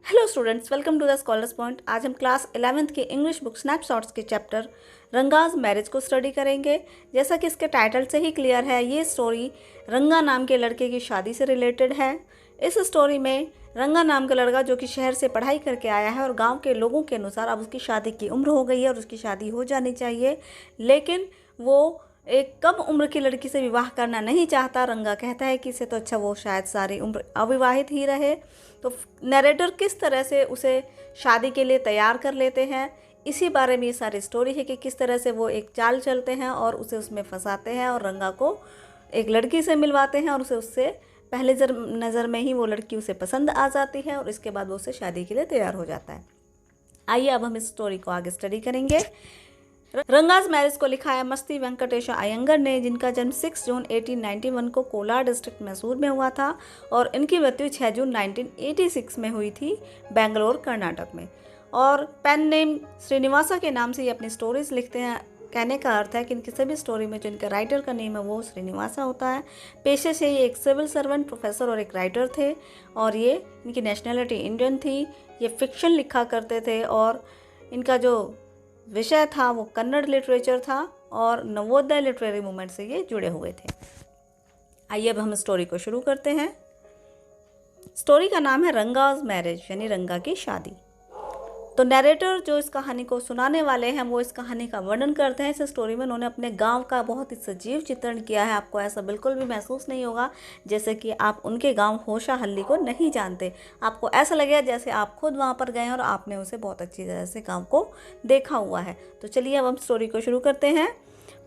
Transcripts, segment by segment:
Hello students, welcome to the Scholars Point. आज हम class 11th के इंग्लिश बुक स्नैपशॉट्स के चैप्टर रंगाज मैरिज को स्टडी करेंगे। जैसा कि इसके टाइटल से ही क्लियर है, ये स्टोरी रंगा नाम के लड़के की शादी से रिलेटेड है। इस स्टोरी में रंगा नाम का लड़का जो कि शहर से पढ़ाई करके आया है और गांव के लोगों के अनुसार अब उसकी शादी की उम्र हो गई है और उसकी शादी हो जानी चाहिए, लेकिन वो एक कम उम्र की लड़की से विवाह करना नहीं चाहता। रंगा कहता है कि इससे तो अच्छा वो शायद सारी उम्र अविवाहित ही रहे। तो नरेटर किस तरह से उसे शादी के लिए तैयार कर लेते हैं, इसी बारे में ये सारी स्टोरी है कि किस तरह से वो एक चाल चलते हैं और उसे उसमें फंसाते हैं और रंगा को एक लड़की से मिलवाते हैं और उसे उससे पहले नज़र में ही वो लड़की उसे पसंद आ जाती है और इसके बाद वो उससे शादी के लिए तैयार हो जाता है। आइए अब हम इस स्टोरी को आगे स्टडी करेंगे। रंगाज मैरिज को लिखा है मस्ती वेंकटेश अयंगर ने, जिनका जन्म 6 जून 1891 को कोलार डिस्ट्रिक्ट मैसूर में हुआ था और इनकी मृत्यु 6 जून 1986 में हुई थी बेंगलोर कर्नाटक में। और पेन नेम श्रीनिवासा के नाम से ये अपनी स्टोरीज लिखते हैं। कहने का अर्थ है कि इनकी सभी स्टोरी में जो इनका राइटर का नेम है वो श्रीनिवासा होता है। पेशे से ये एक सिविल सर्वेंट, प्रोफेसर और एक राइटर थे और ये इनकी नेशनैलिटी इंडियन थी। ये फिक्शन लिखा करते थे और इनका जो विषय था वो कन्नड़ लिटरेचर था और नवोदय लिटरेरी मूवमेंट से ये जुड़े हुए थे। आइए अब हम स्टोरी को शुरू करते हैं। स्टोरी का नाम है रंगाज मैरिज, यानी रंगा की शादी। तो नैरेटर जो इस कहानी को सुनाने वाले हैं वो इस कहानी का वर्णन करते हैं। इस स्टोरी में उन्होंने अपने गांव का बहुत ही सजीव चित्रण किया है। आपको ऐसा बिल्कुल भी महसूस नहीं होगा जैसे कि आप उनके गांव होशाहल्ली को नहीं जानते। आपको ऐसा लगेगा जैसे आप खुद वहां पर गए हैं और आपने उसे बहुत अच्छी तरह से गाँव को देखा हुआ है। तो चलिए अब हम स्टोरी को शुरू करते हैं।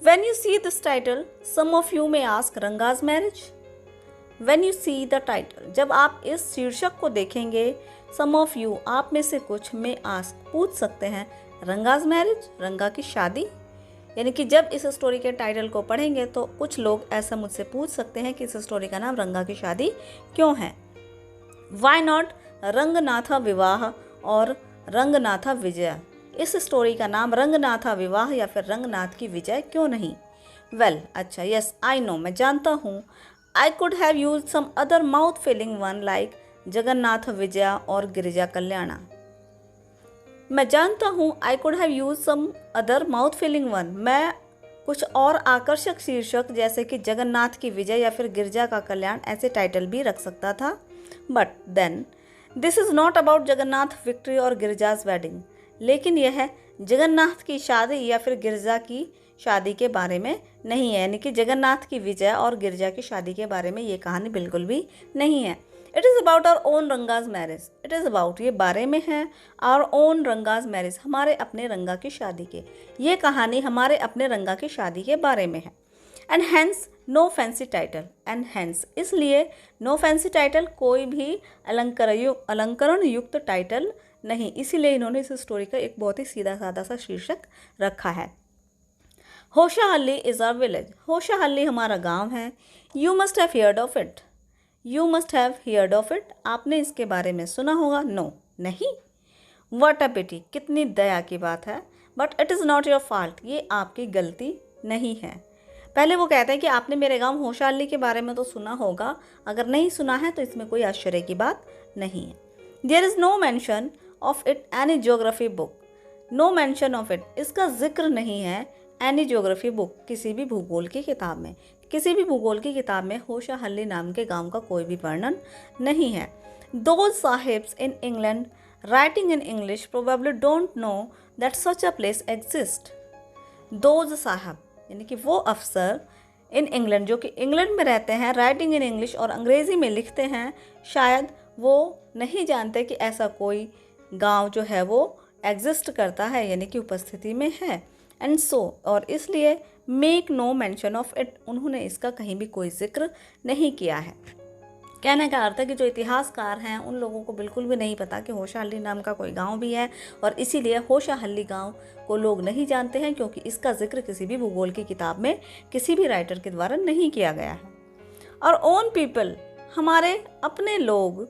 When you see this title, some of you may ask Ranga's marriage. When you see the title, जब आप इस शीर्षक को देखेंगे, सम ऑफ यू, आप में से कुछ में आस्क, पूछ सकते हैं, रंगाज मैरिज, रंगा की शादी। यानी कि जब इस स्टोरी के टाइटल को पढ़ेंगे तो कुछ लोग ऐसा मुझसे पूछ सकते हैं कि इस स्टोरी का नाम रंगा की शादी क्यों है। वाई नॉट रंगनाथा विवाह और रंगनाथा विजय। इस स्टोरी का नाम रंगनाथा विवाह या फिर रंगनाथ की विजय क्यों नहीं। वेल, अच्छा, यस आई नो, मैं जानता हूँ। I could have used some other mouth-filling one like Jagannath Vijaya और गिरिजा कल्याणा। मैं जानता हूँ I could have used some other mouth-filling one। मैं कुछ और आकर्षक शीर्षक जैसे कि जगन्नाथ की विजय या फिर गिरजा का कल्याण ऐसे टाइटल भी रख सकता था। But then this is not about Jagannath victory और गिरजाज वेडिंग। लेकिन यह है जगन्नाथ की शादी या फिर गिरजा की शादी के बारे में नहीं है। यानी कि जगन्नाथ की विजय और गिरजा की शादी के बारे में ये कहानी बिल्कुल भी नहीं है। It is about our own Ranga's marriage. It is about, ये बारे में है, आवर ओन रंगाज मैरिज, हमारे अपने रंगा की शादी के। ये कहानी हमारे अपने रंगा की शादी के बारे में है। And hence no fancy title. And hence, इसलिए नो फैंसी टाइटल, कोई भी अलंकरण युक्त टाइटल नहीं। इसीलिए इन्होंने इस स्टोरी का एक बहुत ही सीधा साधा सा शीर्षक रखा है। होशाहल्ली इज़ आवर विलेज। होशाहल्ली हमारा गांव है। You must have heard of it. You must have heard of it, आपने इसके बारे में सुना होगा। नो, नहीं। व्हाट अ पिटी, कितनी दया की बात है। But it is not your fault, ये आपकी गलती नहीं है। पहले वो कहते हैं कि आपने मेरे गांव होशाहल्ली के बारे में तो सुना होगा, अगर नहीं सुना है तो इसमें कोई आश्चर्य की बात नहीं है। There is no mention of it any geography book. No mention of it, इसका जिक्र नहीं है एनी ज्योग्राफी बुक, किसी भी भूगोल की किताब में। किसी भी भूगोल की किताब में होशाहल्ली नाम के गांव का कोई भी वर्णन नहीं है। Those sahibs in England writing in English probably don't know that such a place exist. Those साहब यानी कि वो अफसर इन इंग्लैंड, जो कि इंग्लैंड में रहते हैं, राइटिंग इन इंग्लिश और अंग्रेज़ी में लिखते हैं, शायद वो नहीं जानते कि ऐसा कोई गांव जो है वो एग्जिस्ट करता है, यानी कि उपस्थिति में है। एंड सो, और इसलिए make no mention of it, उन्होंने इसका कहीं भी कोई जिक्र नहीं किया है। कहने का अर्थ है कि जो इतिहासकार हैं उन लोगों को बिल्कुल भी नहीं पता कि होशाहल्ली नाम का कोई गांव भी है और इसीलिए होशाहल्ली गांव को लोग नहीं जानते हैं, क्योंकि इसका जिक्र किसी भी भूगोल की किताब में किसी भी राइटर के द्वारा नहीं किया गया है। और ओन पीपल, हमारे अपने लोग,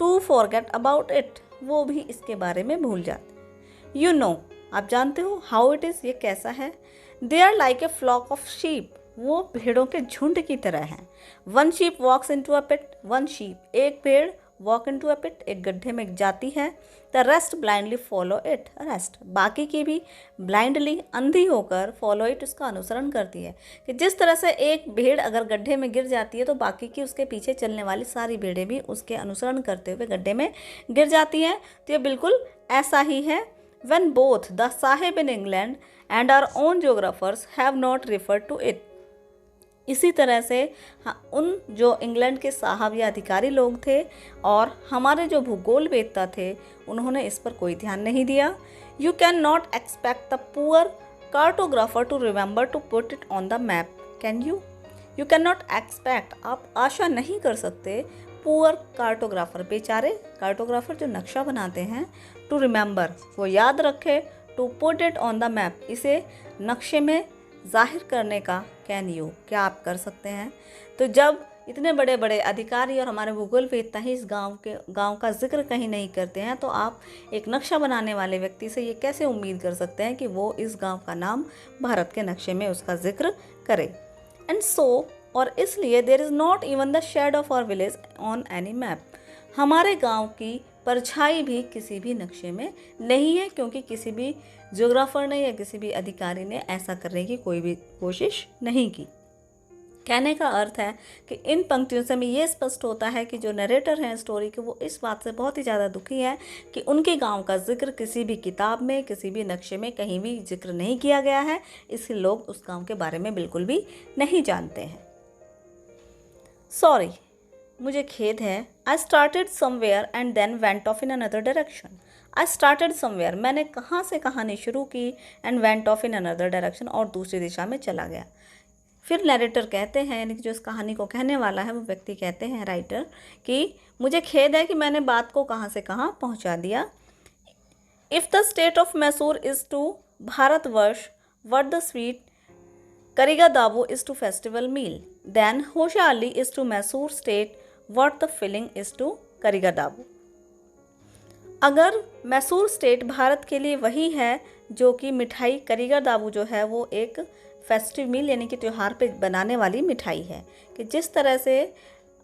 टू फॉरगेट अबाउट इट, वो भी इसके बारे में भूल जाते। यू नो, आप जानते हो, हाउ इट इज़, ये कैसा है। They are like a flock of sheep, वो भेड़ों के झुंड की तरह हैं। One sheep walks into a pit, one sheep, एक भेड़ वॉक इन टू अ पिट, एक गड्ढे में जाती है। The rest blindly follow it, rest बाकी की भी ब्लाइंडली अंधी होकर फॉलो इट, उसका अनुसरण करती है। कि जिस तरह से एक भेड़ अगर गड्ढे में गिर जाती है तो बाकी की उसके पीछे चलने वाली सारी भेड़ें भी उसके अनुसरण करते हुए गड्ढे में गिर जाती हैं। तो ये बिल्कुल ऐसा ही है। When both the Sahib in England and our own geographers have not referred to it, इसी तरह से उन जो इंग्लैंड के साहब या अधिकारी लोग थे और हमारे जो भूगोलवेत्ता थे उन्होंने इस पर कोई ध्यान नहीं दिया। You can not expect the poor cartographer to remember to put it on the map, can you? You can not expect, आप आशा नहीं कर सकते, पुअर कार्टोग्राफर, बेचारे कार्टोग्राफर जो नक्शा बनाते हैं, टू रिमेंबर, वो याद रखे, to put it on the map, इसे नक्शे में जाहिर करने का, कैन यू, क्या आप कर सकते हैं? तो जब इतने बड़े बड़े अधिकारी और हमारे भूगोलवेत्ता ही इस गांव का जिक्र कहीं नहीं करते हैं, तो आप एक नक्शा बनाने वाले व्यक्ति से ये कैसे उम्मीद कर सकते हैं कि वो इस गांव का नाम भारत के नक्शे में उसका जिक्र करे? एंड सो, और इसलिए there is not even the shade of our village on any map, हमारे गांव की परछाई भी किसी भी नक्शे में नहीं है, क्योंकि किसी भी ज्योग्राफर ने या किसी भी अधिकारी ने ऐसा करने की कोई भी कोशिश नहीं की। कहने का अर्थ है कि इन पंक्तियों से हमें ये स्पष्ट होता है कि जो नरेटर हैं स्टोरी के, वो इस बात से बहुत ही ज़्यादा दुखी है कि उनके गांव का जिक्र किसी भी किताब में, किसी भी नक्शे में कहीं भी जिक्र नहीं किया गया है, इसलिए लोग उस गांव के बारे में बिल्कुल भी नहीं जानते हैं। सॉरी, मुझे खेद है। I started somewhere and then went off in another direction. I started somewhere, मैंने कहाँ से कहानी शुरू की, and went off in another direction, और दूसरी दिशा में चला गया। फिर नरेटर कहते हैं, यानी कि जो इस कहानी को कहने वाला है वो व्यक्ति कहते हैं, राइटर, कि मुझे खेद है कि मैंने बात को कहाँ से कहाँ पहुँचा दिया। If the state of Mysore is to Bharatvarsh what the sweet Kariga Dabu is to festival meal, then Hosha Ali is to Mysore state what the filling is to Kariga Dabu। अगर मैसूर स्टेट भारत के लिए वही है जो कि मिठाई करीगा दाबू जो है वो एक फेस्टिव मील यानी कि त्यौहार पे बनाने वाली मिठाई है, कि जिस तरह से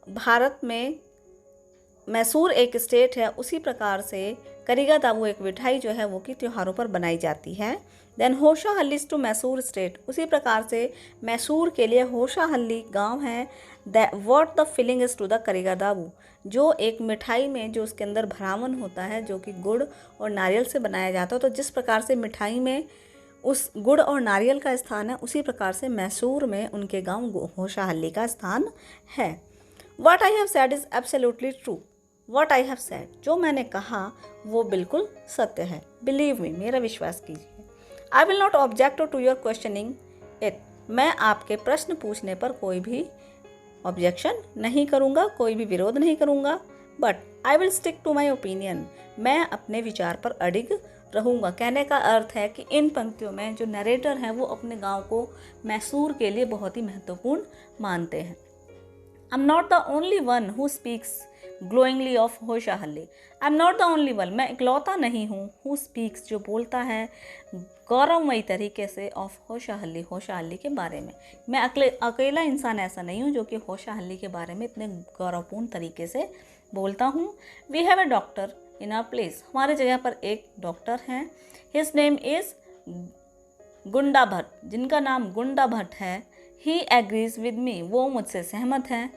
भारत में मैसूर एक स्टेट है उसी प्रकार से करीगा दाबू एक मिठाई जो है वो कि त्योहारों पर बनाई जाती है। देन होशा हल्ली टू मैसूर स्टेट, उसी प्रकार से मैसूर के लिए होशा हल्ली गांव है। What the filling is to the karigadubu, जो एक मिठाई में जो उसके अंदर भरावन होता है जो कि गुड़ और नारियल से बनाया जाता है, तो जिस प्रकार से मिठाई में उस गुड़ और नारियल का स्थान है उसी प्रकार से मैसूर में उनके गांव होशा हल्ली का स्थान है। What I have said is absolutely true, what I have said, जो मैंने कहा वो बिल्कुल सत्य है। बिलीव मी, मेरा विश्वास कीजिए। I will not object to your questioning it, मैं आपके प्रश्न पूछने पर कोई भी ऑब्जेक्शन नहीं करूँगा, कोई भी विरोध नहीं करूँगा। But I will stick to my opinion, मैं अपने विचार पर अडिग रहूँगा। कहने का अर्थ है कि इन पंक्तियों में जो नरेटर हैं वो अपने गाँव को मैसूर के लिए बहुत ही महत्वपूर्ण मानते हैं। I am not the only one who speaks glowingly of Hosahalli, I am not the only one, मैं इकलौता नहीं हूँ, हु स्पीक्स जो बोलता है गौरवमयी तरीके से ऑफ होशा हल्ली के बारे में। मैं अकेला इंसान ऐसा नहीं हूँ जो कि होशा हल्ली के बारे में इतने गौरवपूर्ण तरीके से बोलता हूँ। We have a doctor in our place, हमारे जगह पर एक डॉक्टर हैं। हिज नेम इज़ गुंडा भट्ट, जिनका नाम गुंडा भट्ट है। ही एग्रीज विद मी, वो मुझसे सहमत हैं।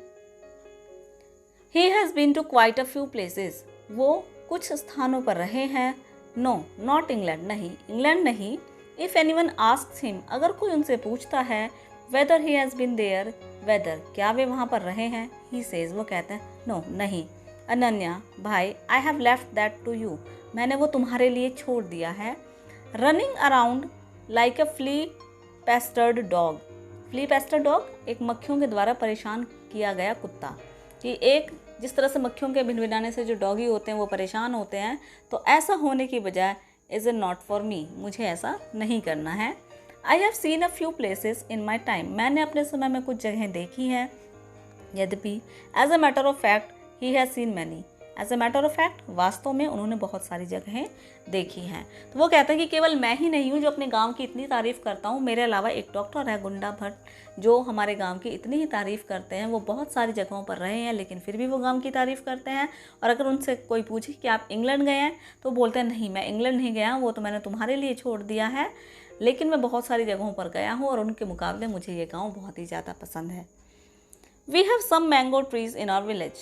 He has been to quite a few places, वो कुछ स्थानों पर रहे हैं। नो नॉट इंग्लैंड, नहीं इंग्लैंड नहीं। इफ़ एनीवन आस्क्स हिम, अगर कोई उनसे पूछता है whether he has been there, whether क्या वे वहाँ पर रहे हैं, ही सेज वो कहते हैं नो नहीं। अनन्या भाई, I have left that to you, मैंने वो तुम्हारे लिए छोड़ दिया है। Running around like a flea pestered dog, flea pestered dog एक मक्खियों के द्वारा परेशान किया गया कुत्ता, कि एक जिस तरह से मक्खियों के भिनभिनाने से जो डॉगी होते हैं वो परेशान होते हैं, तो ऐसा होने की बजाय is it not for me, मुझे ऐसा नहीं करना है। I have seen a few places in my time, मैंने अपने समय में कुछ जगहें देखी हैं। यद्यपि as a matter of fact he has seen many, as a matter of fact वास्तव में उन्होंने बहुत सारी जगहें देखी हैं। तो वो कहते हैं कि केवल मैं ही नहीं हूँ जो अपने गांव की इतनी तारीफ़ करता हूँ, मेरे अलावा एक डॉक्टर है गुंडा भट्ट जो हमारे गांव की इतनी ही तारीफ़ करते हैं। वो बहुत सारी जगहों पर रहे हैं लेकिन फिर भी वो गांव की तारीफ़ करते हैं। और अगर उनसे कोई पूछे कि आप इंग्लैंड गए हैं तो बोलते हैं नहीं, मैं इंग्लैंड नहीं गया, वो तो मैंने तुम्हारे लिए छोड़ दिया है, लेकिन मैं बहुत सारी जगहों पर गया हूँ और उनके मुकाबले मुझे ये गाँव बहुत ही ज़्यादा पसंद है। We have some mango trees in our village.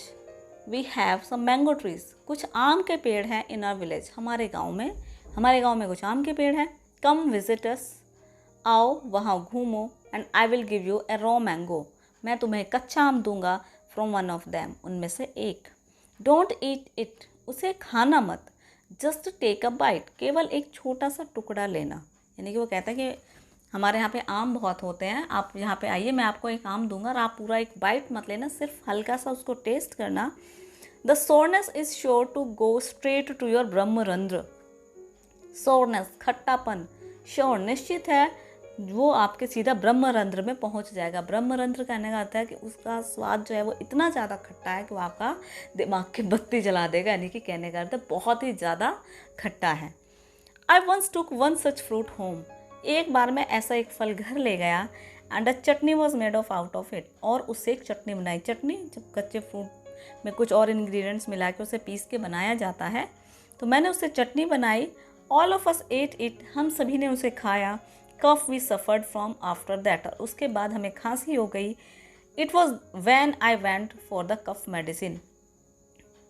We have some mango trees, कुछ आम के पेड़ हैं इन आवर विलेज, हमारे गांव में कुछ आम के पेड़ हैं। कम विजिट अस, आओ वहाँ घूमो, and I will give U A raw mango, मैं तुम्हें कच्चा आम दूंगा, फ्रॉम वन ऑफ देम, उनमें से एक। डोंट ईट इट, उसे खाना मत, जस्ट टेक अ बाइट, केवल एक छोटा सा टुकड़ा लेना। यानी कि वो कहता है कि हमारे यहाँ पे आम बहुत होते हैं, आप यहाँ पे आइए, मैं आपको एक आम दूंगा और आप पूरा एक बाइट मत लेना, सिर्फ हल्का सा उसको टेस्ट करना। The sourness is sure to go straight to your brahmarandhra. Sourness, खट्टापन, श्योर, निश्चित है, वो आपके सीधा ब्रह्मरंध्र में पहुँच जाएगा। ब्रह्मरंध्र कहने का अर्थ है कि उसका स्वाद जो है वो इतना ज़्यादा खट्टा है कि वो आपका दिमाग की बत्ती जला देगा, यानी कि कहने का अर्थ है बहुत ही ज़्यादा खट्टा है। I once took one such fruit home, एक बार मैं ऐसा एक फल घर ले गया, and a chutney was made of out of it, और उससे एक चटनी बनाई। चटनी जब कच्चे फ्रूट में कुछ और इंग्रेडिएंट्स मिला के उसे पीस के बनाया जाता है, तो मैंने उससे चटनी बनाई। All of us ate it, हम सभी ने उसे खाया। Cough we suffered from after that, और उसके बाद हमें खांसी हो गई। It was when I went for the cough medicine,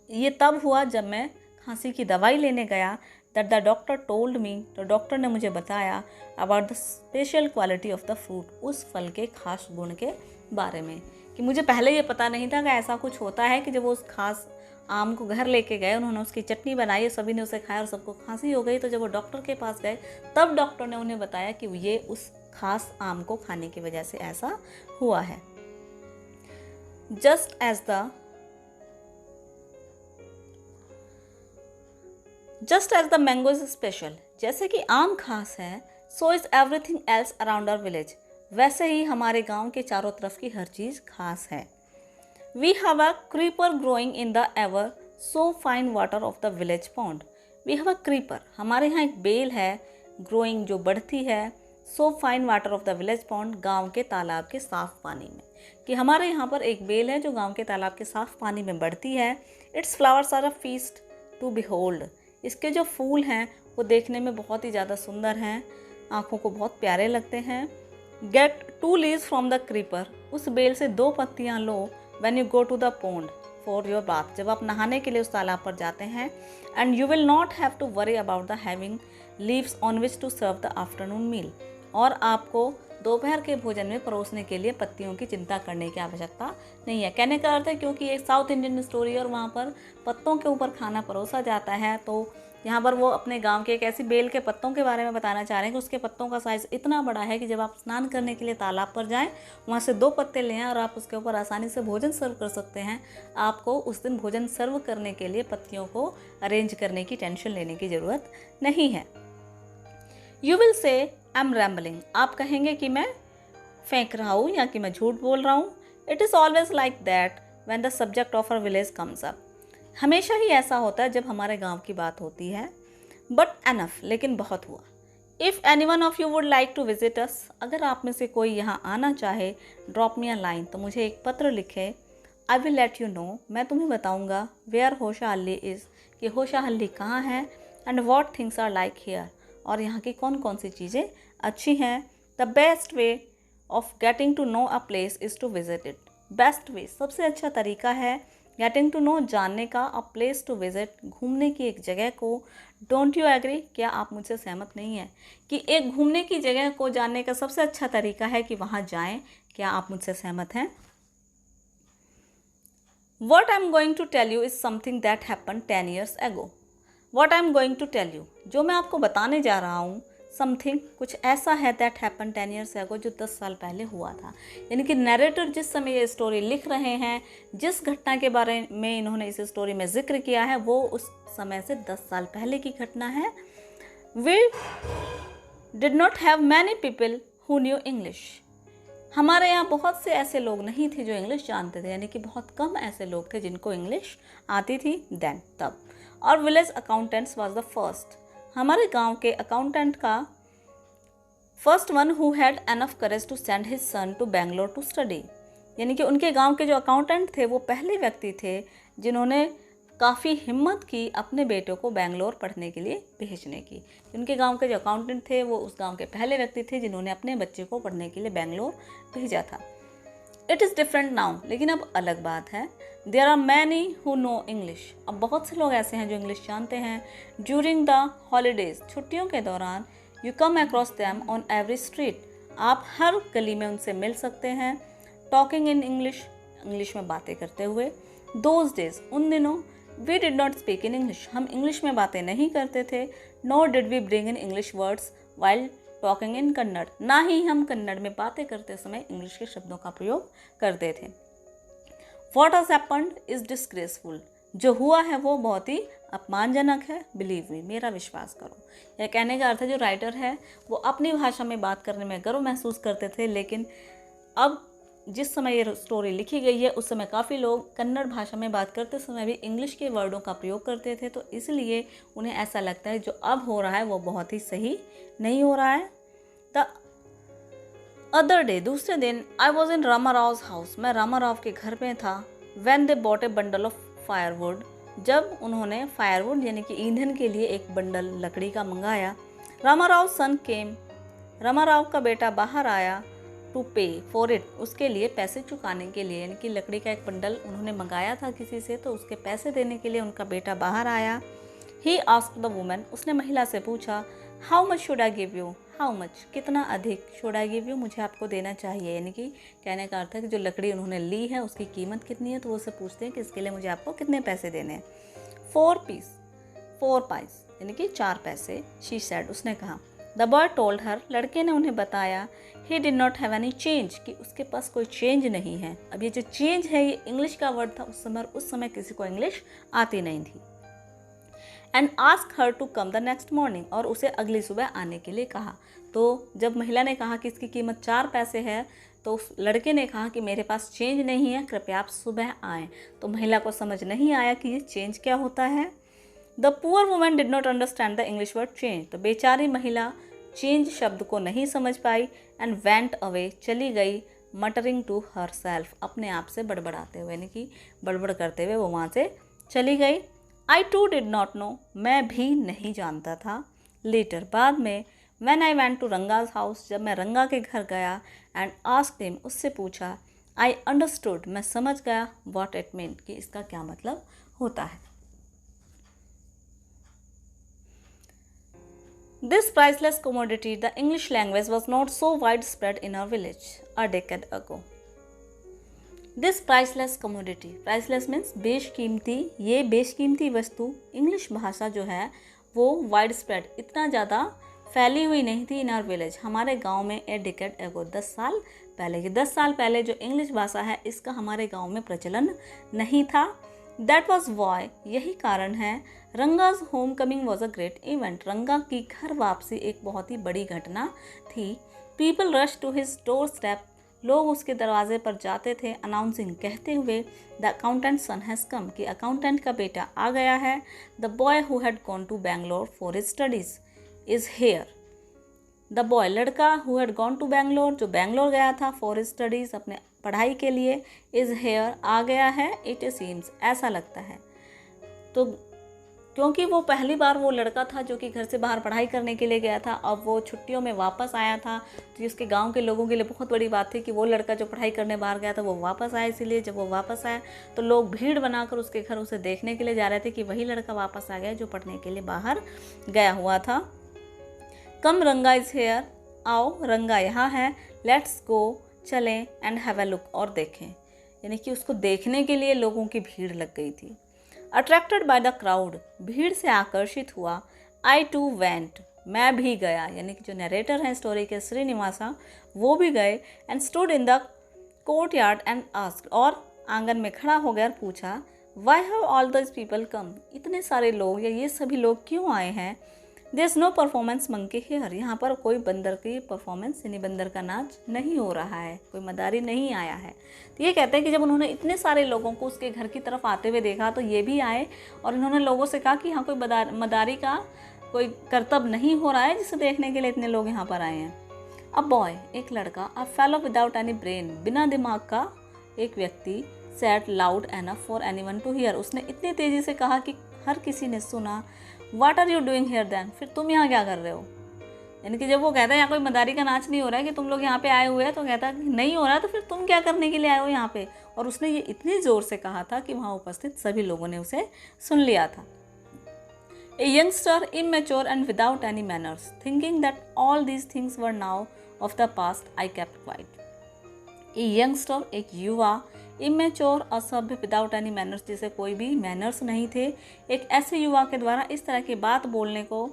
ये तब हुआ जब मैं खांसी की दवाई लेने गया। That the doctor told me, तो डॉक्टर ने मुझे बताया about the special quality of the fruit, उस फल के खास गुण के बारे में। कि मुझे पहले ये पता नहीं था कि ऐसा कुछ होता है कि जब वो उस खास आम को घर लेके गए, उन्होंने उसकी चटनी बनाई, सभी ने उसे खाया और सबको खांसी हो गई। तो जब वो डॉक्टर के पास गए तब डॉक्टर ने उन्हें बताया कि ये उस खास आम को खाने की वजह से ऐसा हुआ है। Just as the mango is special, जैसे कि आम खास है, so is everything else around our village, वैसे ही हमारे गांव के चारों तरफ की हर चीज़ खास है। We have a creeper growing in the ever so fine water of the village pond. We have a creeper, हमारे यहाँ एक बेल है, ग्रोइंग जो बढ़ती है, so fine water of the village pond, गांव के तालाब के साफ पानी में। कि हमारे यहाँ पर एक बेल है जो गांव के तालाब के साफ पानी में बढ़ती है। Its flowers are a feast to behold, इसके जो फूल हैं वो देखने में बहुत ही ज़्यादा सुंदर हैं, आँखों को बहुत प्यारे लगते हैं। Get 2 leaves from the creeper, उस बेल से 2 पत्तियाँ लो। When you go to the pond for your bath, जब आप नहाने के लिए उस तालाब पर जाते हैं। And you will not have to worry about the having leaves on which to serve the afternoon meal, और आपको दोपहर के भोजन में परोसने के लिए पत्तियों की चिंता करने की आवश्यकता नहीं है। कहने का अर्थ है क्योंकि एक साउथ इंडियन स्टोरी और वहाँ पर पत्तों के ऊपर खाना परोसा जाता है, तो यहाँ पर वो अपने गांव के एक ऐसी बेल के पत्तों के बारे में बताना चाह रहे हैं कि उसके पत्तों का साइज़ इतना बड़ा है कि जब आप स्नान करने के लिए तालाब पर जाएं, वहाँ से 2 पत्ते लें और आप उसके ऊपर आसानी से भोजन सर्व कर सकते हैं। आपको उस दिन भोजन सर्व करने के लिए पत्तियों को अरेंज करने की टेंशन लेने की ज़रूरत नहीं है। You will say I am rambling, आप कहेंगे कि मैं फेंक रहा हूँ या कि मैं झूठ बोल रहा हूँ। It is always like that when the subject of our village comes up, हमेशा ही ऐसा होता है जब हमारे गांव की बात होती है। बट एनफ, लेकिन बहुत हुआ। If any one of you would like to visit us, अगर आप में से कोई यहाँ आना चाहे, ड्रॉप मी अ लाइन, तो मुझे एक पत्र लिखे। I will let you know, मैं तुम्हें बताऊँगा, वेयर होशाहल्ली इज़, कि होशाहल्ली कहाँ है, and what things are like here, और यहाँ की कौन कौन सी चीज़ें अच्छी हैं। The best way of getting to know a place is to visit it, best way, सबसे अच्छा तरीका है गेटिंग टू नो, जानने का, अ प्लेस टू विजिट, घूमने की एक जगह को। डोंट यू एग्री, क्या आप मुझसे सहमत नहीं हैं कि एक घूमने की जगह को जानने का सबसे अच्छा तरीका है कि वहाँ जाएं? क्या आप मुझसे सहमत हैं? What I am going to tell you is something that happened 10 years ago. What I am going to tell you, जो मैं आपको बताने जा रहा हूँ, समथिंग, कुछ ऐसा है, दैट हैपन 10 years ago, जो 10 साल पहले हुआ था। यानी कि नरेटर जिस समय ये स्टोरी लिख रहे हैं, जिस घटना के बारे में इन्होंने इस स्टोरी में जिक्र किया है, वो उस समय से 10 साल पहले की घटना है। We did not have many people who knew English, हमारे यहाँ बहुत से ऐसे लोग नहीं थे जो इंग्लिश जानते थे, यानी कि बहुत कम ऐसे लोग थे जिनको इंग्लिश आती थी देन तब। और village accountants was the first, हमारे गांव के अकाउंटेंट का first one who had enough courage to send his son to Bangalore to study, यानी कि उनके गांव के जो अकाउंटेंट थे वो पहले व्यक्ति थे जिन्होंने काफ़ी हिम्मत की अपने बेटों को बेंगलोर पढ़ने के लिए भेजने की। उनके गांव के जो अकाउंटेंट थे वो उस गांव के पहले व्यक्ति थे जिन्होंने अपने बच्चे को पढ़ने के लिए बेंगलोर भेजा था। इट इज़ डिफरेंट नाउ, लेकिन अब अलग बात है। There are many who know English, अब बहुत से लोग ऐसे हैं जो इंग्लिश जानते हैं। ड्यूरिंग द हॉलीडेज, छुट्टियों के दौरान, you come across them on every street, आप हर गली में उनसे मिल सकते हैं। टॉकिंग इन इंग्लिश, इंग्लिश में बातें करते हुए। दोज डेज, उन दिनों, we did not speak in English, हम इंग्लिश में बातें नहीं करते थे। Nor did we bring in English words while talking in Kannada, ना ही हम कन्नड़ में बातें करते समय इंग्लिश के शब्दों का प्रयोग करते थे। What has happened is disgraceful, जो हुआ है वो बहुत ही अपमानजनक है। बिलीव मी, मेरा विश्वास करो। यह कहने का अर्थ है जो राइटर है वो अपनी भाषा में बात करने में गर्व महसूस करते थे, लेकिन अब जिस समय ये स्टोरी लिखी गई है उस समय काफ़ी लोग कन्नड़ भाषा में बात करते समय भी इंग्लिश के वर्डों का प्रयोग करते थे, तो इसलिए उन्हें ऐसा लगता है जो अब हो रहा है वो बहुत ही सही नहीं हो रहा है। द अदर डे, दूसरे दिन, I was in Ramarao house, मैं रामाराव के घर में था। When they bought a bundle of firewood, जब उन्होंने फायरवुड यानी कि ईंधन के लिए एक बंडल लकड़ी का मंगाया। रामाराव सन केम, रामाराव का बेटा बाहर आया। टू पे फॉर इट, उसके लिए पैसे चुकाने के लिए, यानी कि लकड़ी का एक बंडल उन्होंने मंगाया था किसी से, तो उसके पैसे देने के लिए उनका बेटा बाहर आया। ही आस्क्ड द वुमन, उसने महिला से पूछा, how much should I give you, how much, कितना अधिक, शुड आई गिव यू, मुझे आपको देना चाहिए, यानी कि कहने का अर्थ है कि जो लकड़ी उन्होंने ली है उसकी कीमत कितनी है, तो वो उससे पूछते हैं कि इसके लिए मुझे आपको कितने पैसे देने हैं। 4 पाइस, यानी कि 4 पैसे। शी सेड, उसने कहा। द बॉय टोल्ड हर, लड़के ने उन्हें बताया। ही did not have any change, कि उसके पास कोई चेंज नहीं है। अब ये जो चेंज है ये इंग्लिश का वर्ड था उस समय किसी को इंग्लिश आती नहीं थी। And ask her to come the next morning, और उसे अगली सुबह आने के लिए कहा। तो जब महिला ने कहा कि इसकी कीमत 4 पैसे है, तो उस लड़के ने कहा कि मेरे पास चेंज नहीं है, कृपया आप सुबह आएँ। तो महिला को समझ नहीं आया कि ये चेंज क्या होता है। The poor woman did not understand the English word change, तो बेचारी महिला चेंज शब्द को नहीं समझ पाई। एंड वेंट अवे, चली गई। मटरिंग टू हर सेल्फ, अपने आप से बड़बड़ाते हुए, यानी कि बड़बड़ करते हुए वो वहाँ से चली गई। I too did not know, मैं भी नहीं जानता था। लेटर, बाद में, when I went to Ranga's house, जब मैं रंगा के घर गया। एंड आस्क्ड हिम, उससे पूछा। आई अंडरस्टूड, मैं समझ गया। व्हाट इट मीन्ट, कि इसका क्या मतलब होता है। This priceless commodity, the English language, was not so widespread in our village a decade ago. This priceless commodity, priceless means बेशकीमती, ये बेशकीमती वस्तु, इंग्लिश भाषा जो है वो widespread, इतना ज़्यादा फैली हुई नहीं थी इन आवर विलेज, हमारे गांव में। ए डिकेड एगो, 10 साल पहले, 10 साल पहले जो इंग्लिश भाषा है इसका हमारे गांव में प्रचलन नहीं था। दैट वॉज वाई, यही कारण है। Ranga's home coming was a great event, रंगा की घर वापसी एक बहुत ही बड़ी घटना थी। People rush to his doorstep, लोग उसके दरवाजे पर जाते थे। अनाउंसिंग, कहते हुए, the accountant son has come, कि अकाउंटेंट का बेटा आ गया है। The boy who had gone to Bangalore for his studies is here, the boy, लड़का, who had gone to Bangalore, जो बेंगलोर गया था, फॉर हिज स्टडीज़, अपने पढ़ाई के लिए। इज़ हेयर, आ गया है। इट सीम्स, ऐसा लगता है। तो क्योंकि वो पहली बार वो लड़का था जो कि घर से बाहर पढ़ाई करने के लिए गया था, अब वो छुट्टियों में वापस आया था, तो उसके गांव के लोगों के लिए बहुत बड़ी बात थी कि वो लड़का जो पढ़ाई करने बाहर गया था वो वापस आया। इसीलिए जब वो वापस आया तो लोग भीड़ बनाकर उसके घर उसे देखने के लिए जा रहे थे कि वही लड़का वापस आ गया जो पढ़ने के लिए बाहर गया हुआ था। कम रंगा इज़ हेयर, आओ रंगा यहाँ है। लेट्स गो, चलें। एंड हैव अ लुक, और देखें, यानी कि उसको देखने के लिए लोगों की भीड़ लग गई थी। अट्रैक्टेड बाय द क्राउड, भीड़ से आकर्षित हुआ। आई टू वेंट, मैं भी गया, यानी कि जो नरेटर हैं स्टोरी के श्रीनिवासा वो भी गए। And stood in the court yard and asked, और आंगन में खड़ा हो गया और पूछा, why have all this people come, इतने सारे लोग या ये सभी लोग क्यों आए हैं। There is no performance monkey here, यहाँ पर कोई बंदर की परफॉर्मेंस यानी बंदर का नाच नहीं हो रहा है, कोई मदारी नहीं आया है। तो ये कहते हैं कि जब उन्होंने इतने सारे लोगों को उसके घर की तरफ आते हुए देखा तो ये भी आए और इन्होंने लोगों से कहा कि यहाँ कोई मदारी का कोई करतब नहीं हो रहा है जिसे देखने के लिए इतने लोग यहाँ पर आए हैं। अ बॉय, एक लड़का, a fellow without any brain, बिना दिमाग का एक व्यक्ति, said loud enough for anyone to hear, उसने इतनी तेजी से कहा कि हर किसी ने सुना। What are you doing here then, फिर तुम यहाँ क्या कर रहे हो? यानी कि जब वो कहता है यहाँ कोई मदारी का नाच नहीं हो रहा है कि तुम लोग यहाँ पे आए हुए हैं, तो कहता है कि नहीं हो रहा है तो फिर तुम क्या करने के लिए आए हो यहाँ पे? और उसने ये इतनी ज़ोर से कहा था कि वहाँ उपस्थित सभी लोगों ने उसे सुन लिया था। A youngster, immature and without any manners, thinking that all these things were now of the past, I kept quiet. A youngster, एक युवा, इमेच्योर, असभ्य, विदाउट एनी मैनर्स, जिसे कोई भी मैनर्स नहीं थे, एक ऐसे युवा के द्वारा इस तरह की बात बोलने को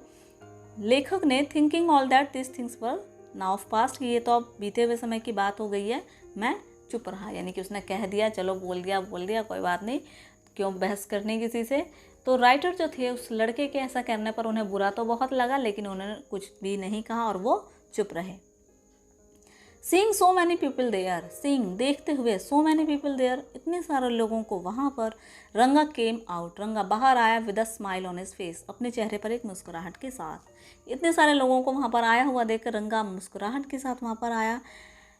लेखक ने thinking all that this things were now of past, ये तो अब बीते हुए समय की बात हो गई है, मैं चुप रहा। यानी कि उसने कह दिया, चलो बोल दिया कोई बात नहीं, क्यों बहस करनी किसी से। तो राइटर जो थे उस लड़के के ऐसा करने पर उन्हें बुरा तो बहुत लगा, लेकिन उन्होंने कुछ भी नहीं कहा और वो चुप रहे। Seeing so many people there, seeing देखते हुए, सो मैनी पीपल देयर इतने सारे लोगों को वहाँ पर, रंगा केम आउट, रंगा बाहर आया with a smile on his face, अपने चेहरे पर एक मुस्कुराहट के साथ। इतने सारे लोगों को वहाँ पर आया हुआ देखकर रंगा मुस्कुराहट के साथ वहाँ पर आया।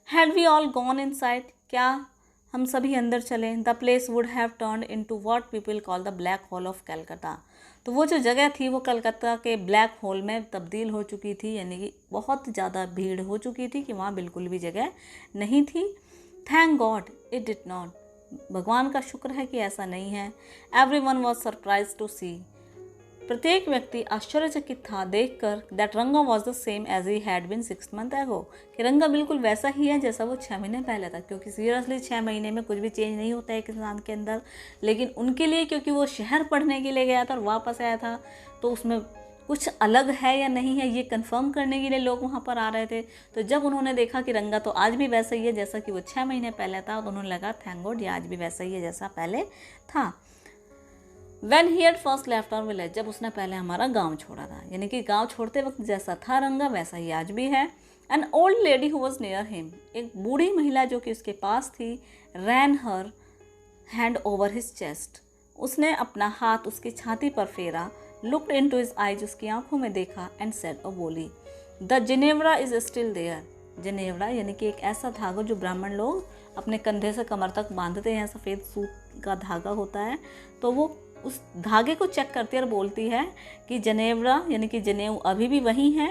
Had we all gone inside, क्या हम सभी अंदर चले? The place would have turned into what people call the black hole of Calcutta, तो वो जो जगह थी वो कलकत्ता के ब्लैक होल में तब्दील हो चुकी थी, यानी कि बहुत ज़्यादा भीड़ हो चुकी थी कि वहाँ बिल्कुल भी जगह नहीं थी। Thank God it did not, भगवान का शुक्र है कि ऐसा नहीं है। Everyone was surprise to see, प्रत्येक व्यक्ति आश्चर्यचकित था देखकर, that Ranga was the same as he had been 6 months ago, कि रंगा बिल्कुल वैसा ही है जैसा वो 6 महीने पहले था। क्योंकि सीरियसली 6 महीने में कुछ भी चेंज नहीं होता है एक इंसान के अंदर, लेकिन उनके लिए क्योंकि वो शहर पढ़ने के लिए गया था और वापस आया था, तो उसमें कुछ अलग है या नहीं है ये कंफर्म करने के लिए लोग वहाँ पर आ रहे थे। तो जब उन्होंने देखा कि रंगा तो आज भी वैसा ही है जैसा कि वो 6 महीने पहले था, तो उन्होंने लगा थैंक गॉड ये आज भी वैसा ही है जैसा पहले था। When he had first left our village, जब उसने पहले हमारा गांव छोड़ा था, यानी कि गांव छोड़ते वक्त जैसा था रंगा वैसा ही आज भी है। An old lady who was near him, एक बूढ़ी महिला जो कि उसके पास थी, ran her hand over his chest, उसने अपना हाथ उसकी छाती पर फेरा, looked into his eyes, उसकी आंखों में देखा, and said, और बोली, The Ginevra is still there, जिनेवरा यानी कि एक ऐसा धागा जो ब्राह्मण लोग अपने कंधे से कमर तक बांधते हैं, सफ़ेद सूत का धागा होता है, तो वो उस धागे को चेक करती है और बोलती है कि जनेवरा यानी कि जनेऊ अभी भी वही है।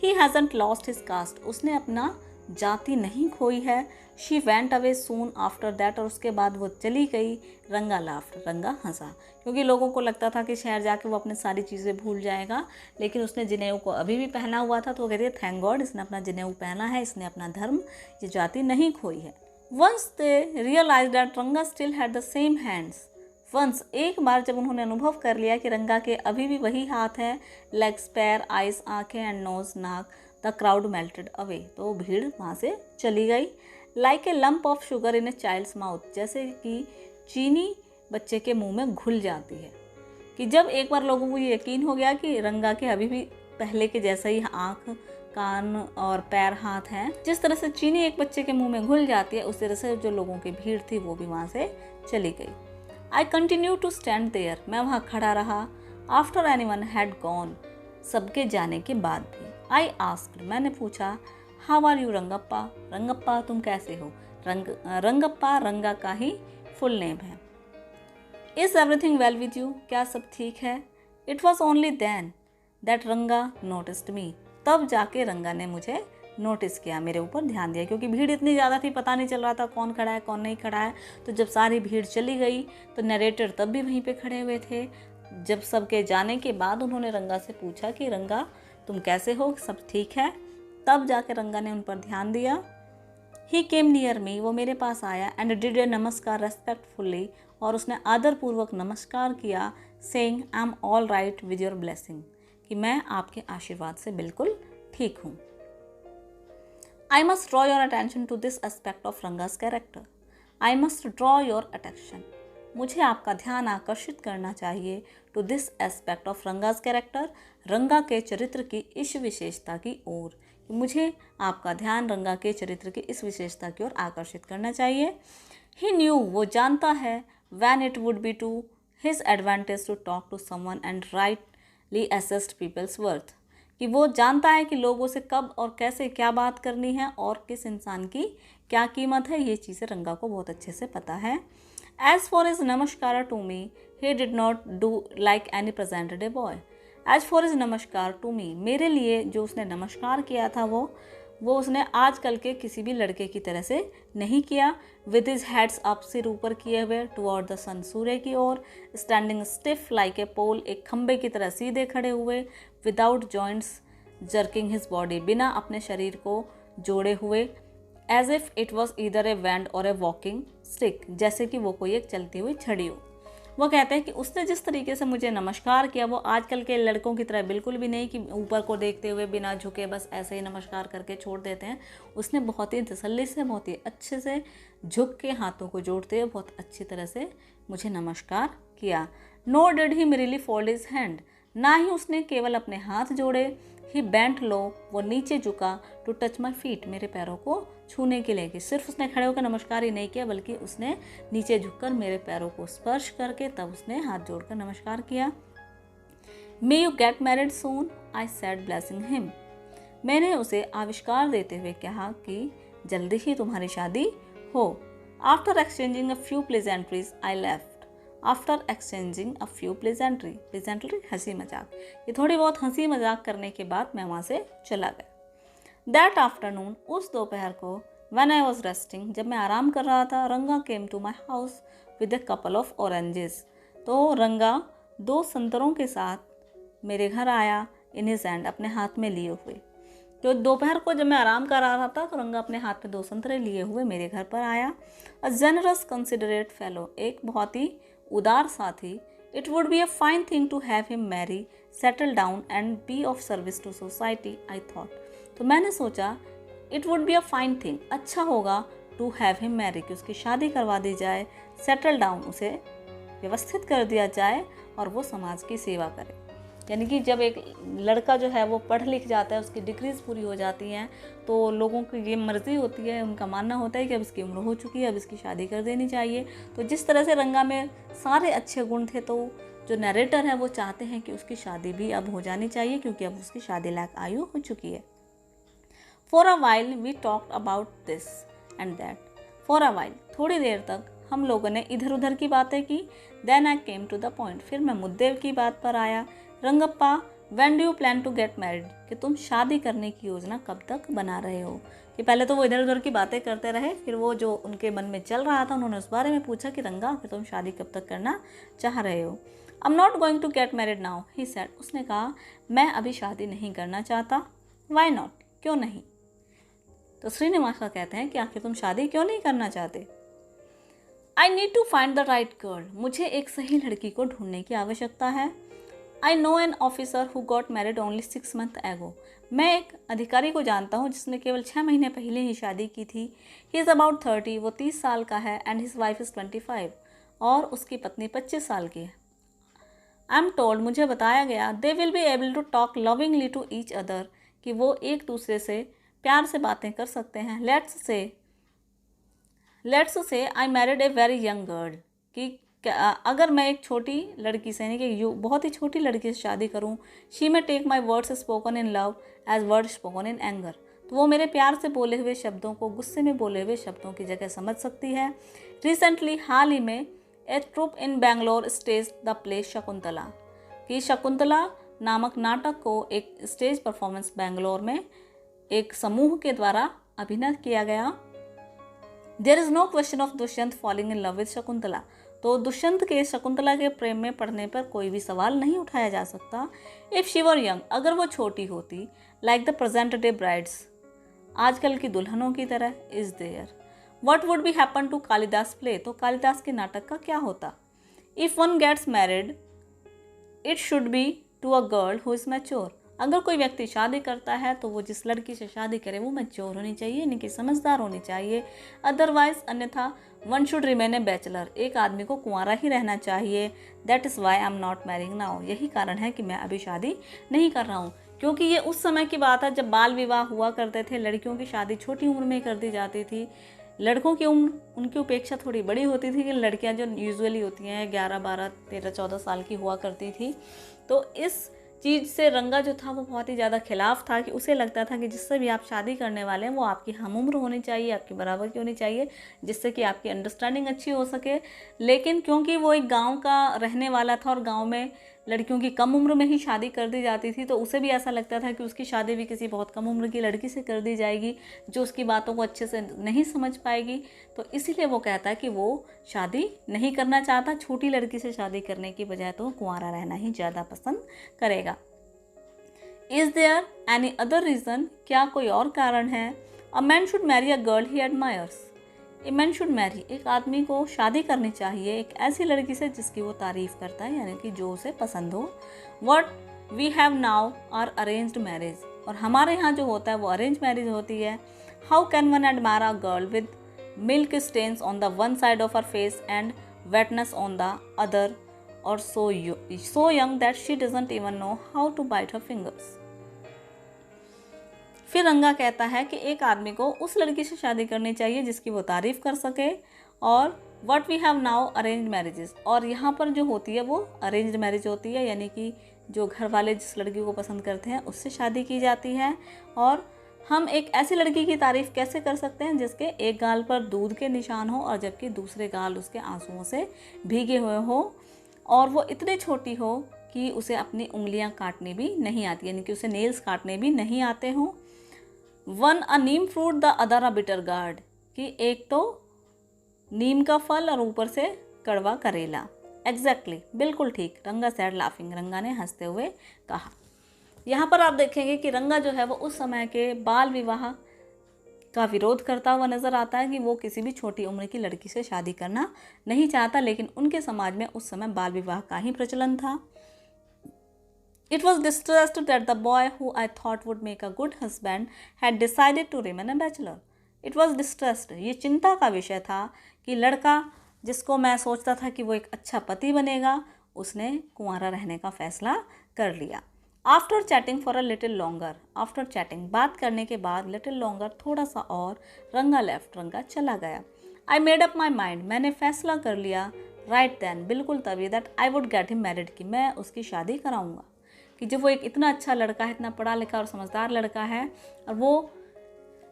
ही हैज़ंट लॉस्ट हिज कास्ट, उसने अपना जाति नहीं खोई है। She went away soon after that, और उसके बाद वो चली गई। रंगा लाफ्ड, रंगा हंसा, क्योंकि लोगों को लगता था कि शहर जाके वो अपनी सारी चीज़ें भूल जाएगा, लेकिन उसने जनेऊ को अभी भी पहना हुआ था। तो वो कहती है थैंक गॉड इसने अपना जनेऊ पहना है, इसने अपना धर्म, ये जाति नहीं खोई है। Once they realise that Ranga still had the same hands, once एक बार जब उन्होंने अनुभव कर लिया कि रंगा के अभी भी वही हाथ है, लेग्स, पैर, आइज, आँखें एंड नोज, नाक, द क्राउड मेल्टेड अवे, तो भीड़ वहाँ से चली गई। Like a lump of sugar in a child's mouth, जैसे कि चीनी बच्चे के मुंह में घुल जाती है। कि जब एक बार लोगों को ये यकीन हो गया कि रंगा के अभी भी पहले के जैसा ही आँख, कान और पैर, हाथ हैं, जिस तरह से चीनी एक बच्चे के मुंह में घुल जाती है, उस तरह से जो लोगों की भीड़ थी वो भी वहाँ से चली गई। I continue to stand there, मैं वहाँ खड़ा रहा। After any one had gone, सबके जाने के बाद भी। आई आस्क्ड, मैंने पूछा, how are you Rangappa, Rangappa तुम कैसे हो? रंगप्पा रंगा का ही फुल नेम है। Is everything well with you, क्या सब ठीक है? It was only then that Ranga noticed me, तब जाके रंगा ने मुझे नोटिस किया, मेरे ऊपर ध्यान दिया, क्योंकि भीड़ इतनी ज़्यादा थी पता नहीं चल रहा था कौन खड़ा है कौन नहीं खड़ा है। तो जब सारी भीड़ चली गई तो नरेटर तब भी वहीं पे खड़े हुए थे। जब सबके जाने के बाद उन्होंने रंगा से पूछा कि रंगा तुम कैसे हो, सब ठीक है? तब जाके रंगा ने उन पर ध्यान दिया। ही केम नियर मी, वो मेरे पास आया, एंड डिड ए नमस्कार रेस्पेक्टफुली, और उसने आदरपूर्वक नमस्कार किया, saying I am all right with your blessing, कि मैं आपके आशीर्वाद से बिल्कुल ठीक हूँ। I must draw your attention to this aspect of Ranga's character. I must draw your attention. मुझे आपका ध्यान आकर्षित करना चाहिए to this aspect of Ranga's character, Ranga के चरित्र की इस विशेषता की ओर। मुझे आपका ध्यान रंगा के चरित्र की इस विशेषता की ओर आकर्षित करना चाहिए। ही न्यू, वो जानता है, when it would be to his advantage to talk to someone and rightly assessed people's worth, कि वो जानता है कि लोगों से कब और कैसे क्या बात करनी है और किस इंसान की क्या कीमत है। ये चीज़ें रंगा को बहुत अच्छे से पता है। As for is namaskar to me, he did not do like any present day boy. As for is namaskar to me, मेरे लिए जो उसने नमस्कार किया था वो उसने आजकल के किसी भी लड़के की तरह से नहीं किया। विद हिज हेड्स अप, सिर ऊपर किए हुए, टुवर्ड द सन, सूर्य की ओर, standing stiff like a pole, एक खंबे की तरह सीधे खड़े हुए, without joints jerking his body, बिना अपने शरीर को जोड़े हुए, as if it was either a wand or a walking stick, जैसे कि वो कोई एक चलती हुई छड़ी हो। वो कहते हैं कि उसने जिस तरीके से मुझे नमस्कार किया वो आजकल के लड़कों की तरह बिल्कुल भी नहीं कि ऊपर को देखते हुए बिना झुके बस ऐसे ही नमस्कार करके छोड़ देते हैं। उसने बहुत ही तसल्ली से, बहुत ही अच्छे से झुक के हाथों को जोड़ते हुए बहुत अच्छी तरह से मुझे नमस्कार किया। No did he merely fold his hand, ना ही उसने केवल अपने हाथ जोड़े। ही बेंट लो, वो नीचे झुका, टू टच माई फीट, मेरे पैरों को छूने के लिए। कि सिर्फ उसने खड़े होकर नमस्कार ही नहीं किया बल्कि उसने नीचे झुककर मेरे पैरों को स्पर्श करके तब उसने हाथ जोड़कर नमस्कार किया। May you get married soon, I said blessing him, मैंने उसे आविष्कार देते हुए कहा कि जल्दी ही तुम्हारी शादी हो। After exchanging a few pleasantries I left, after exchanging a few pleasantry हंसी मजाक, ये थोड़ी बहुत हंसी मजाक करने के बाद मैं वहाँ से चला गया। दैट आफ्टरनून, उस दोपहर को, व्हेन आई वॉज रेस्टिंग, जब मैं आराम कर रहा था, Ranga came to my house with a couple of oranges, तो रंगा 2 संतरों के साथ मेरे घर आया, इन हिज हैंड, अपने हाथ में लिए हुए। तो दोपहर को जब मैं आराम कर रहा था तो रंगा अपने हाथ में 2 संतरे लिए हुए मेरे घर पर आया। अ जेनरस कंसिडरेट फेलो, एक बहुत ही उदार साथी। It would be a fine thing to have him marry, settle down and be of service to society, I thought, तो मैंने सोचा it would be a fine thing, अच्छा होगा, टू हैव हिम मैरी, कि उसकी शादी करवा दी जाए, सेटल डाउन, उसे व्यवस्थित कर दिया जाए और वो समाज की सेवा करे। यानी कि जब एक लड़का जो है वो पढ़ लिख जाता है, उसकी डिग्रीज पूरी हो जाती हैं, तो लोगों की ये मर्ज़ी होती है, उनका मानना होता है कि अब इसकी उम्र हो चुकी है, अब इसकी शादी कर देनी चाहिए। तो जिस तरह से रंगा में सारे अच्छे गुण थे, तो जो नरेटर है वो चाहते हैं कि उसकी शादी भी अब हो जानी चाहिए क्योंकि अब उसकी शादी लायक आयु हो चुकी है। For a while we talked about this and that, for a while, थोड़ी देर तक हम लोगों ने इधर उधर की बातें की। Then I came to the point, फिर मैं मुद्दे की बात पर आया। Rangappa, when do you plan to get married, कि तुम शादी करने की योजना कब तक बना रहे हो। कि पहले तो वो इधर उधर की बातें करते रहे, फिर वो जो उनके मन में चल रहा था उन्होंने उस बारे में पूछा कि रंगा, फिर तुम शादी कब तक करना चाह रहे हो। I am not going to get married now, he said, उसने कहा मैं अभी शादी नहीं करना चाहता। वाई नॉट, क्यों नहीं। तो श्रीनिवासा कहते हैं कि आखिर तुम शादी क्यों नहीं करना चाहते। I need to find the right girl, मुझे एक सही लड़की को ढूंढने की आवश्यकता है। I know an officer who got married only 6 months एगो, मैं एक अधिकारी को जानता हूँ जिसने केवल 6 महीने पहले ही शादी की थी। ही इज़ अबाउट 30, वो 30 साल का है, एंड हिज वाइफ इज़ 25, और उसकी पत्नी 25 साल की है। आई एम टोल्ड, मुझे बताया गया, they will be able to talk lovingly to each other, कि वो एक दूसरे से प्यार से बातें कर सकते हैं। Let's say I married a very young girl, कि अगर मैं एक छोटी लड़की से, यानी कि बहुत ही छोटी लड़की से शादी करूं, she may take my words spoken in love as word spoken in anger, तो वो मेरे प्यार से बोले हुए शब्दों को गुस्से में बोले हुए शब्दों की जगह समझ सकती है। रिसेंटली, हाल ही में, a troupe in Bangalore stage the play Shakuntala, कि शकुंतला नामक नाटक को एक स्टेज परफॉर्मेंस बेंगलोर में एक समूह के द्वारा अभिनय किया गया। There is no question of Dushyant falling in love with Shakuntala, तो दुष्यंत के शकुंतला के प्रेम में पड़ने पर कोई भी सवाल नहीं उठाया जा सकता। इफ़ शी वर यंग, अगर वो छोटी होती, like the present day brides, आजकल की दुल्हनों की तरह, is there, what would be happen to Kalidas play, तो कालिदास के नाटक का क्या होता। If one gets married, it should be to a girl who is mature, अगर कोई व्यक्ति शादी करता है तो वो जिस लड़की से शादी करे वो मैच्योर होनी चाहिए, यानी कि समझदार होनी चाहिए। अदरवाइज अन्यथा one should remain A bachelor, एक आदमी को कुंवारा ही रहना चाहिए। That is why I am not marrying now, यही कारण है कि मैं अभी शादी नहीं कर रहा हूँ। क्योंकि ये उस समय की बात है जब बाल विवाह हुआ करते थे, लड़कियों की शादी छोटी उम्र में कर दी जाती थी। लड़कों की उम्र उनकी उपेक्षा थोड़ी बड़ी होती थी कि लड़कियां जो यूजुअली होती हैं 11, 12, 13, 14 साल की हुआ करती थी। तो इस चीज़ से रंगा जो था वो बहुत ही ज़्यादा खिलाफ था कि उसे लगता था कि जिससे भी आप शादी करने वाले हैं वो आपकी हम उम्र होनी चाहिए, आपकी बराबर की होनी चाहिए, जिससे कि आपकी अंडरस्टैंडिंग अच्छी हो सके। लेकिन क्योंकि वो एक गांव का रहने वाला था और गांव में लड़कियों की कम उम्र में ही शादी कर दी जाती थी, तो उसे भी ऐसा लगता था कि उसकी शादी भी किसी बहुत कम उम्र की लड़की से कर दी जाएगी जो उसकी बातों को अच्छे से नहीं समझ पाएगी। तो इसीलिए वो कहता है कि वो शादी नहीं करना चाहता, छोटी लड़की से शादी करने की बजाय तो कुंवारा रहना ही ज़्यादा पसंद करेगा। Is there any other reason, क्या कोई और कारण है? A man should marry a girl he admires, a man should marry, एक आदमी को शादी करनी चाहिए एक ऐसी लड़की से जिसकी वो तारीफ़ करता है, यानी कि जो उसे पसंद हो। What we have now are arranged marriage, और हमारे यहाँ जो होता है वो अरेंज मैरिज होती है। How can one admire a girl with milk stains on the one side of her face and wetness on the other, और so young that she doesn't even know how to bite her fingers। फिर रंगा कहता है कि एक आदमी को उस लड़की से शादी करनी चाहिए जिसकी वो तारीफ़ कर सके। और what we have now arrange marriages, और यहाँ पर जो होती है वो अरेंज मैरिज होती है, यानी कि जो घर वाले जिस लड़की को पसंद करते हैं उससे शादी की जाती है। और हम एक ऐसी लड़की की तारीफ़ कैसे कर सकते हैं जिसके एक गाल पर दूध के निशान हो और जबकि दूसरे गाल उसके आंसुओं से भीगे हुए हो, और वो इतनी छोटी हो कि उसे अपनी उंगलियां काटनी भी नहीं आती, यानी कि उसे नेल्स काटने भी नहीं आते हों। One a Neem fruit the other a bitter gourd, कि एक तो नीम का फल और ऊपर से कड़वा करेला। एग्जैक्टली, बिल्कुल ठीक, रंगा सैड लाफिंग, रंगा ने हंसते हुए कहा। यहाँ पर आप देखेंगे कि रंगा जो है वो उस समय के बाल विवाह का विरोध करता हुआ नजर आता है कि वो किसी भी छोटी उम्र की लड़की से शादी करना नहीं चाहता, लेकिन उनके समाज में उस समय बाल विवाह का ही प्रचलन था। It was distressed that the boy who I thought would make a good husband had decided to remain a bachelor. It was distressed, ये चिंता का विषय था कि लड़का जिसको मैं सोचता था कि वो एक अच्छा पति बनेगा, उसने कुंवारा रहने का फैसला कर लिया। After chatting for a little longer, after chatting, बात करने के बाद, लिटिल लॉन्गर, थोड़ा सा और, रंगा लेफ्ट, रंगा चला गया। I made up my mind, मैंने फैसला कर लिया, राइट देन, बिल्कुल तभी, that I would get him married, कि मैं उसकी शादी कराऊंगा। कि जब वो एक इतना अच्छा लड़का है, इतना पढ़ा लिखा और समझदार लड़का है, और वो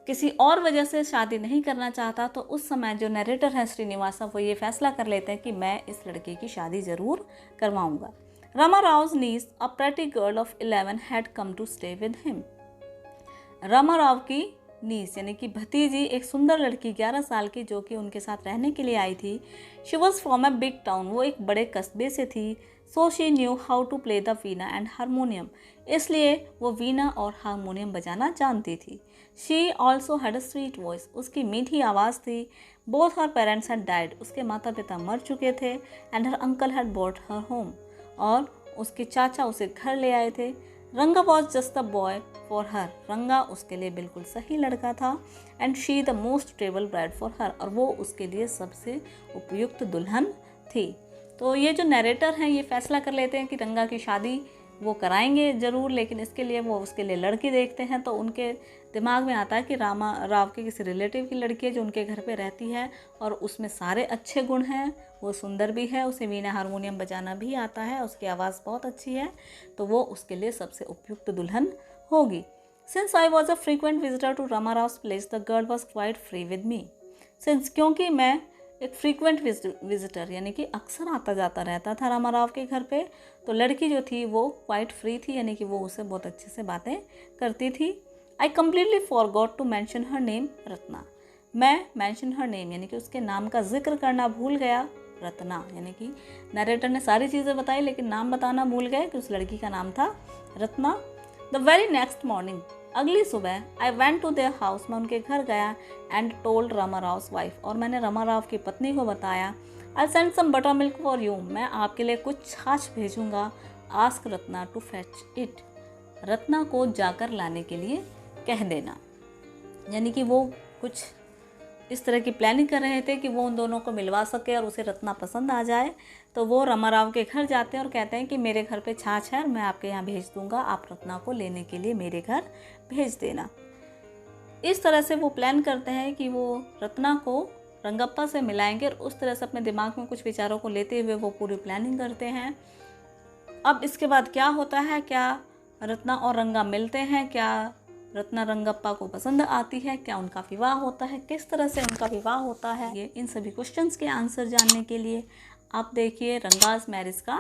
किसी और वजह से शादी नहीं करना चाहता, तो उस समय जो नरेटर है श्रीनिवासा, वो ये फैसला कर लेते हैं कि मैं इस लड़के की शादी ज़रूर करवाऊंगा। Ramarao's niece, a pretty girl of 11, had come to stay with him. Rama Rao की नीस यानी कि भतीजी, एक सुंदर लड़की 11 साल की, जो कि उनके साथ रहने के लिए आई थी। She was from a big town, वो एक बड़े कस्बे से थी। So she knew how to play the Veena and harmonium, इसलिए वो वीणा और हारमोनियम बजाना जानती थी। She also had a sweet voice, उसकी मीठी आवाज़ थी। Both her parents had died, उसके माता पिता मर चुके थे। And her uncle had brought her home, और उसके चाचा उसे घर ले आए थे। रंगा was just the boy for her, रंगा उसके लिए बिल्कुल सही लड़का था। And she the most suitable bride for her, और वो उसके लिए सबसे उपयुक्त दुल्हन थी। तो ये जो नरेटर हैं ये फैसला कर लेते हैं कि रंगा की शादी वो कराएंगे ज़रूर, लेकिन इसके लिए वो उसके लिए लड़की देखते हैं। तो उनके दिमाग में आता है कि राव के किसी रिलेटिव की लड़की है जो उनके घर पे रहती है और उसमें सारे अच्छे गुण हैं, वो सुंदर भी है, उसे वीणा हारमोनियम बजाना भी आता है, उसकी आवाज़ बहुत अच्छी है, तो वो उसके लिए सबसे उपयुक्त दुल्हन होगी। Since I was a frequent visitor to Ramarao's place, the girl was quite free with me. Since, क्योंकि मैं एक फ्रीक्वेंट विजिटर यानी कि अक्सर आता जाता रहता था रामाराव के घर पे, तो लड़की जो थी वो क्वाइट फ्री थी, यानी कि वो उसे बहुत अच्छे से बातें करती थी। I completely forgot to mention her name Ratna, मैं मैंशन हर नेम यानी कि उसके नाम का जिक्र करना भूल गया। रत्ना यानी कि नरेटर ने सारी चीज़ें बताई लेकिन नाम बताना भूल गए कि उस लड़की का नाम था Ratna. The very next morning, अगली सुबह, I went to their house, मैं उनके घर गया। एंड टोल्ड रामाराव्स वाइफ, और मैंने रामाराव की पत्नी को बताया। I send some butter milk for you, मैं आपके लिए कुछ छाछ भेजूंगा। Ask Ratna to fetch it, Ratna को जाकर लाने के लिए कह देना। यानी कि वो कुछ इस तरह की प्लानिंग कर रहे थे कि वो उन दोनों को मिलवा सके और उसे रत्ना पसंद आ जाए। तो वो रामाराव के घर जाते हैं और कहते हैं कि मेरे घर पे छाछ है और मैं आपके यहाँ भेज दूँगा, आप रत्ना को लेने के लिए मेरे घर भेज देना। इस तरह से वो प्लान करते हैं कि वो रत्ना को रंगप्पा से मिलाएंगे और उस तरह से अपने दिमाग में कुछ विचारों को लेते हुए वो पूरी प्लानिंग करते हैं। अब इसके बाद क्या होता है, क्या रत्ना और रंगा मिलते हैं, क्या रत्ना रंगप्पा को पसंद आती है, क्या उनका विवाह होता है, किस तरह से उनका विवाह होता है, ये इन सभी क्वेश्चंस के आंसर जानने के लिए आप देखिए रंगाज मैरिज का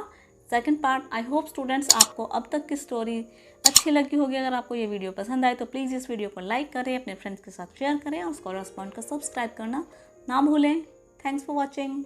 second part. I hope students आपको अब तक की स्टोरी अच्छी लगी होगी। अगर आपको ये वीडियो पसंद आए तो प्लीज़ इस वीडियो को लाइक करें, अपने फ्रेंड्स के साथ शेयर करें और स्कॉलर्स पॉइंट को सब्सक्राइब करना ना भूलें। Thanks for watching.